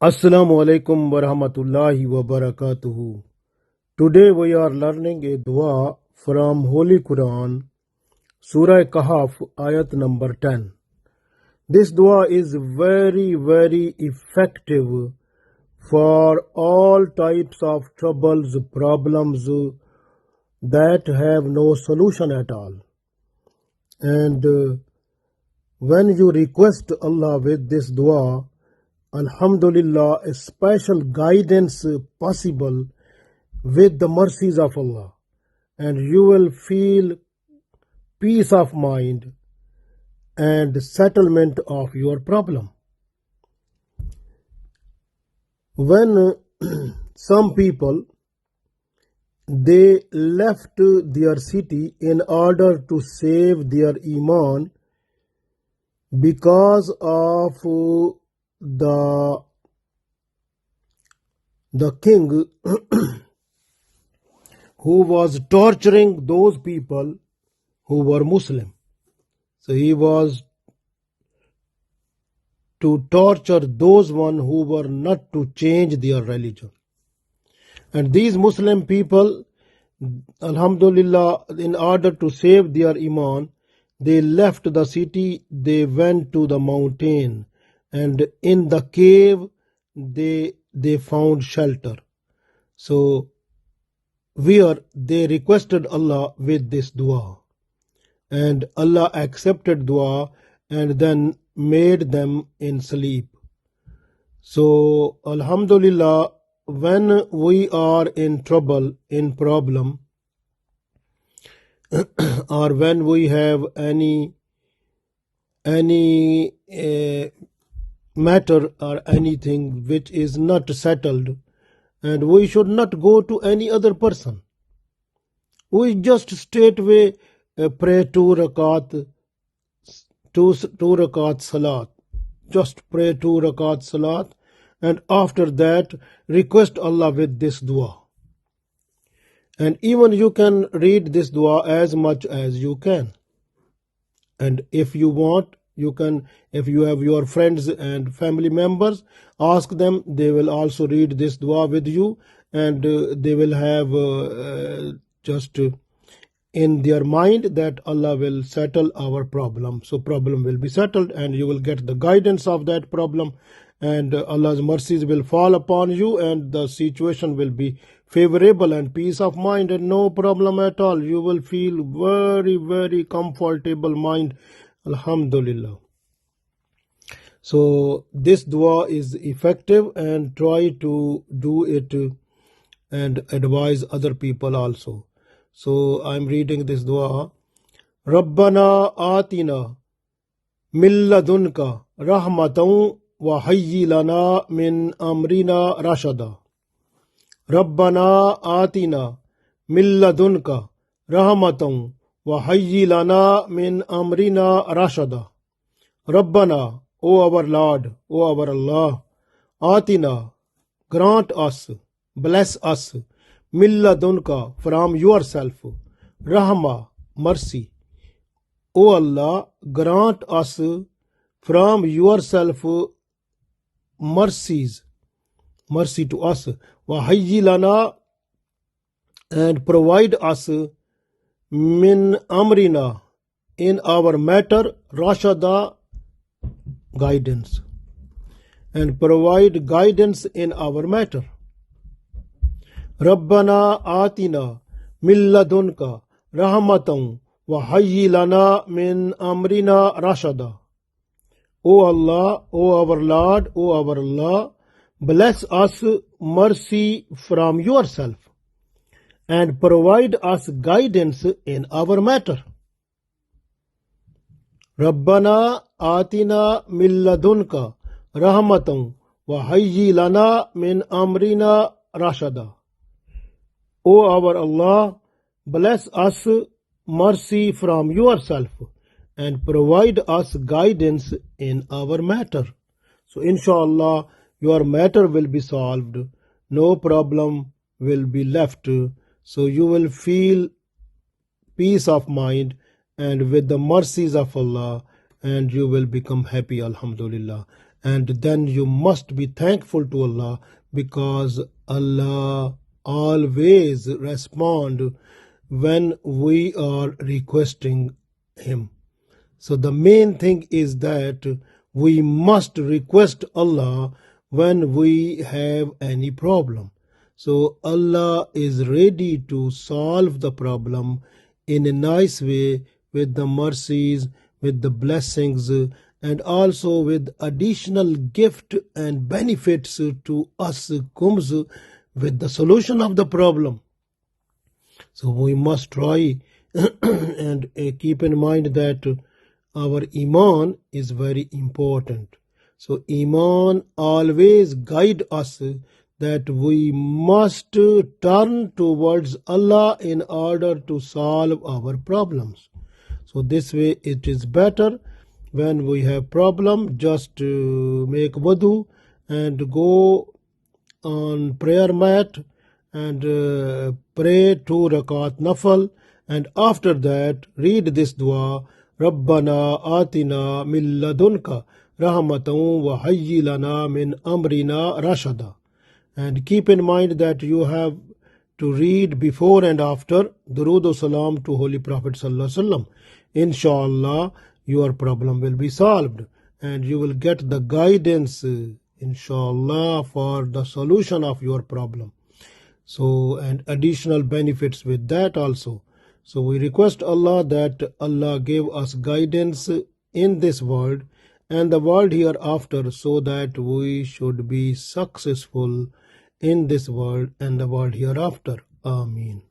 Assalamu alaikum wa rahmatullahi wa barakatuhu. Today we are learning a dua from Holy Quran, Surah Kahf, ayat number 10. This dua is very effective for all types of troubles, problems that have no solution at all. And when you request Allah with this dua, Alhamdulillah, a special guidance possible with the mercies of Allah, and you will feel peace of mind and settlement of your problem. When some people they left their city in order to save their iman because of the king who was torturing those people who were Muslim. So he was to torture those one who were not to change their religion. And these Muslim people, Alhamdulillah, in order to save their iman, they left the city, they went to the mountain, and in the cave they found shelter. So where they requested Allah with this dua, and Allah accepted dua and then made them in sleep. So Alhamdulillah, when we are in trouble, in problem, or when we have any matter or anything which is not settled, and we should not go to any other person. We just straightway pray two rakat salat. Just pray 2 rakat salat, and after that request Allah with this dua. And even you can read this dua as much as you can. And if you want, you can, if you have your friends and family members, ask them, they will also read this dua with you, and they will have just in their mind that Allah will settle our problem. So problem will be settled, and you will get the guidance of that problem, and Allah's mercies will fall upon you, and the situation will be favorable and peace of mind and no problem at all. You will feel very comfortable mind. Alhamdulillah. So this dua is effective, and try to do it and advise other people also. So I'm reading this dua. Rabbana atina min ladunka rahmatan wa hayyi lana min amrina rashada. Rabbana atina min ladunka rahmatan wa hayyi lana min amrina rashada. Rabbana, O our Lord, O our Allah, atina, grant us, bless us, milladunka, from yourself, rahma, mercy. O Allah, grant us from yourself mercies, mercy to us, wa hayyi lana, and provide us min amrina, in our matter, rashada, guidance, and provide guidance in our matter. Rabbana atina min ladunka rahmatan wa hayyi lana min amrina rashada. O Allah, O our Lord, O our Allah, bless us mercy from yourself, and provide us guidance in our matter. Rabbana atina min ladunka rahmatan wa hayyi lana min amrina rashada. O our Allah, bless us mercy from yourself, and provide us guidance in our matter. So inshallah, your matter will be solved, no problem will be left, so you will feel peace of mind and with the mercies of Allah, and you will become happy, Alhamdulillah. and then you must be thankful to Allah, because Allah always respond when we are requesting Him. So the main thing is that we must request Allah when we have any problem. So Allah is ready to solve the problem in a nice way, with the mercies, with the blessings, and also with additional gift and benefits to us comes with the solution of the problem. So we must try and keep in mind that our Iman is very important. So Iman always guide us that we must turn towards Allah in order to solve our problems. So this way it is better when we have problem, just make wudu and go on prayer mat and pray 2 rakat nafal, and after that read this dua, Rabbana atina min ladunka rahmatan wa hayyi lana min amrina rashada. And keep in mind that you have to read before and after Durood o Salam to Holy Prophet Sallallahu Alaihi Wasallam. Inshallah, your problem will be solved and you will get the guidance, inshallah, for the solution of your problem. So, and additional benefits with that also. So we request Allah that Allah give us guidance in this world and the world hereafter, so that we should be successful in this world and the world hereafter. Ameen.